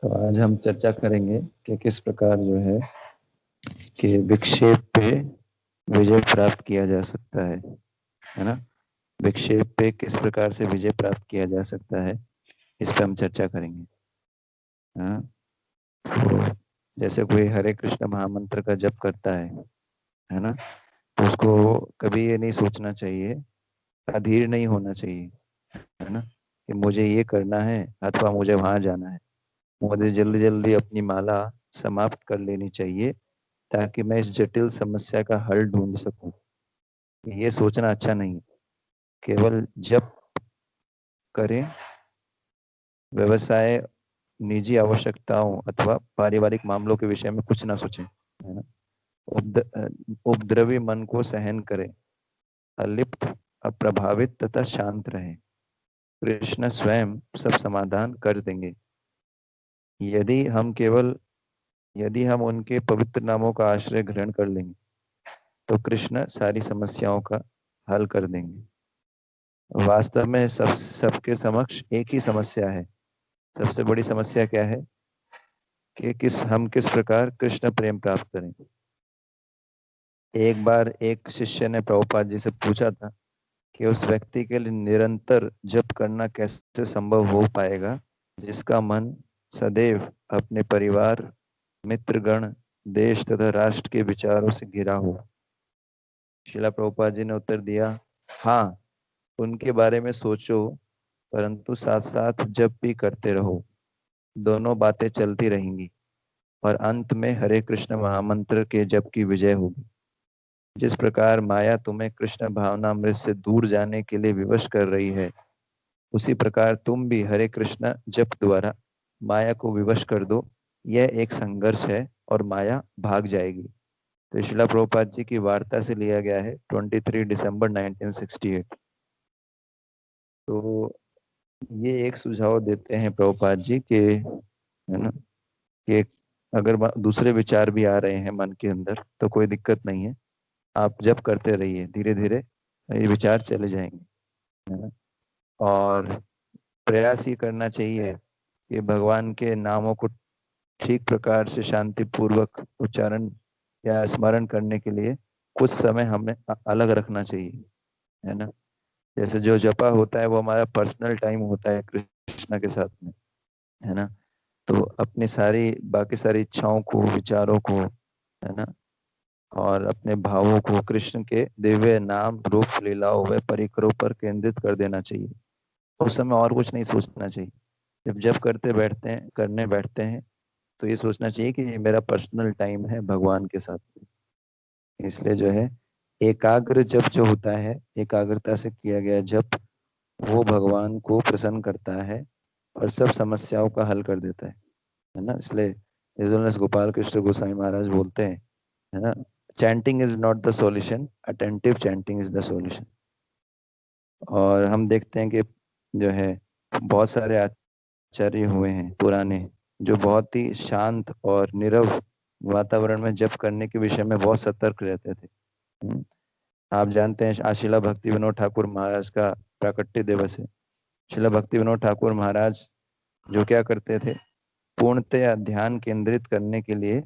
तो आज हम चर्चा करेंगे कि किस प्रकार जो है कि विक्षेप पे विजय प्राप्त किया जा सकता है ना। विक्षेप पे किस प्रकार से विजय प्राप्त किया जा सकता है, इस पे हम चर्चा करेंगे। हाँ, तो जैसे कोई हरे कृष्ण महामंत्र का जप करता है ना, तो उसको कभी ये नहीं सोचना चाहिए, अधीर नहीं होना चाहिए, है ना, कि मुझे ये करना है अथवा मुझे वहां जाना है। मुझे जल्दी जल्दी अपनी माला समाप्त कर लेनी चाहिए ताकि मैं इस जटिल समस्या का हल ढूंढ सकूं। ये सोचना अच्छा नहीं है। केवल जप करें, व्यवसाय, निजी आवश्यकताओं अथवा पारिवारिक मामलों के विषय में कुछ ना सोचें, है ना। उपद्रवी मन को सहन करें, अलिप्त, अप्रभावित तथा शांत रहें। कृष्ण स्वयं सब समाधान कर देंगे। यदि हम केवल यदि हम उनके पवित्र नामों का आश्रय ग्रहण कर लेंगे तो कृष्ण सारी समस्याओं का हल कर देंगे। वास्तव में सबके समक्ष एक ही समस्या है। सबसे बड़ी समस्या क्या है कि हम किस प्रकार कृष्ण प्रेम प्राप्त करें। एक बार एक शिष्य ने प्रभुपाद जी से पूछा था कि उस व्यक्ति के लिए निरंतर जप करना कैसे संभव हो पाएगा जिसका मन सदैव अपने परिवार, मित्रगण, देश तथा राष्ट्र के विचारों से घिरा हो। शिला प्रभुपाद जी ने उत्तर दिया, हाँ, उनके बारे में सोचो, परंतु साथ साथ जप भी करते रहो। दोनों बातें चलती रहेंगी और अंत में हरे कृष्ण महामंत्र के जप की विजय होगी। जिस प्रकार माया तुम्हें कृष्ण भावनामृत से दूर जाने के लिए विवश कर रही है, उसी प्रकार तुम भी हरे कृष्ण जप द्वारा माया को विवश कर दो। यह एक संघर्ष है और माया भाग जाएगी। तो शिला प्रभुपाद जी की वार्ता से लिया गया है, 23 दिसंबर 1968। तो ये एक सुझाव देते हैं प्रभुपाद जी के, है ना, कि अगर दूसरे विचार भी आ रहे हैं मन के अंदर तो कोई दिक्कत नहीं है, आप जप करते रहिए, धीरे धीरे ये विचार चले जाएंगे, है ना। और प्रयास ये करना चाहिए कि भगवान के नामों को ठीक प्रकार से शांति पूर्वक उच्चारण या स्मरण करने के लिए कुछ समय हमें अलग रखना चाहिए, है ना। जैसे जो जपा होता है वो हमारा पर्सनल टाइम होता है कृष्णा के साथ में, है ना। तो अपनी सारी बाकी सारी इच्छाओं को, विचारों को, है ना, और अपने भावों को कृष्ण के दिव्य नाम, रूप, लीलाओं व परिकरों पर केंद्रित कर देना चाहिए। उस समय और कुछ नहीं सोचना चाहिए। जब करने बैठते हैं तो ये सोचना चाहिए कि ये मेरा पर्सनल टाइम है भगवान के साथ। इसलिए जो है एकाग्र जप जो होता है, एकाग्रता से किया गया जप, वो भगवान को प्रसन्न करता है और सब समस्याओं का हल कर देता है ना। इसलिए इस गोपाल कृष्ण गोसाई महाराज बोलते हैं, है ना, chanting is not the solution, attentive chanting is the solution. और हम देखते हैं कि जो है बहुत सारे आचार्य हुए हैं पुराने, जो बहुत ही शांत और नीरव वातावरण में जप करने के विषय में बहुत सतर्क रहते थे। हम्म, आप जानते हैं आशीला भक्ति विनोद ठाकुर महाराज का प्राकट्य दिवस है। शिला भक्ति विनोद ठाकुर महाराज जो क्या करते थे, पूर्णतया ध्यान केंद्रित करने के लिए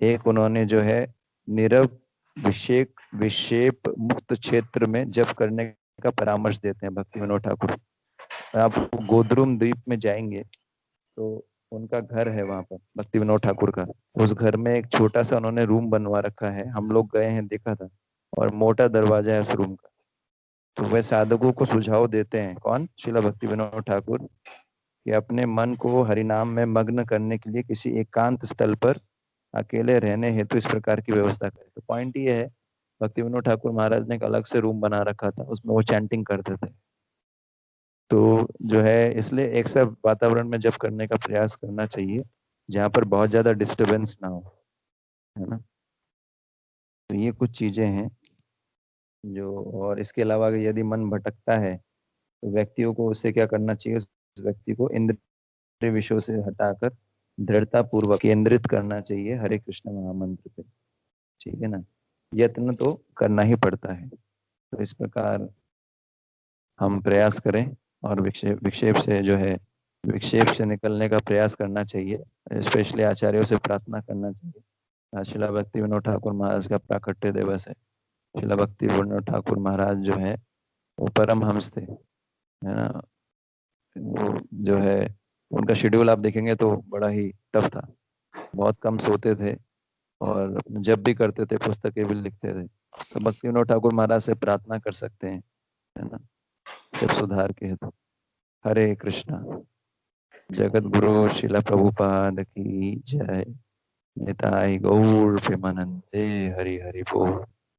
एक उन्होंने जो है नीरव विक्षेप मुक्त क्षेत्र में जप करने का परामर्श देते हैं भक्ति विनोद ठाकुर। आप गोद्रुम द्वीप में जाएंगे तो उनका घर है वहां पर, भक्ति विनोद ठाकुर का। उस घर में एक छोटा सा उन्होंने रूम बनवा रखा है, हम लोग गए हैं, देखा था, और मोटा दरवाजा है उस रूम का। तो वह साधकों को सुझाव देते हैं, कौन, शिला भक्ति विनोद ठाकुर, कि अपने मन को हरिनाम में मग्न करने के लिए किसी एकांत स्थल पर अकेले रहने हेतु इस प्रकार की व्यवस्था करें। तो पॉइंट ये है, भक्ति विनोद ठाकुर महाराज ने एक अलग से रूम बना रखा था, उसमें वो चैंटिंग करते थे। तो जो है इसलिए एक सब वातावरण में जब करने का प्रयास करना चाहिए जहाँ पर बहुत ज्यादा डिस्टरबेंस ना हो, है ना। तो ये कुछ चीजें हैं जो, और इसके अलावा अगर यदि मन भटकता है तो व्यक्तियों को उससे क्या करना चाहिए, उस व्यक्ति को इंद्रिय विषयों से हटाकर दृढ़ता पूर्वक केंद्रित करना चाहिए हरे कृष्ण महामंत्र पे। ठीक है ना। यत्न तो करना ही पड़ता है। तो इस प्रकार हम प्रयास करें और विक्षेप विक्षेप से जो है विक्षेप से निकलने का प्रयास करना चाहिए। स्पेशली आचार्यों से प्रार्थना करना चाहिए। आज शिला भक्ति विनोद ठाकुर महाराज का प्राकट्य दिवस है। शिला भक्ति विनोद ठाकुर महाराज जो है वो परम हंस थे, है ना। वो जो है उनका शेड्यूल आप देखेंगे तो बड़ा ही टफ था। बहुत कम सोते थे और जब भी करते थे पुस्तकें भी लिखते थे। तो भक्ति विनोद ठाकुर महाराज से प्रार्थना कर सकते हैं, है ना, सिर्फ सुधार के हेतु। हरे कृष्णा। जगत गुरु शिला प्रभुपाद की जय। निताई गौर प्रेमानंदे। हरि हरि बोल।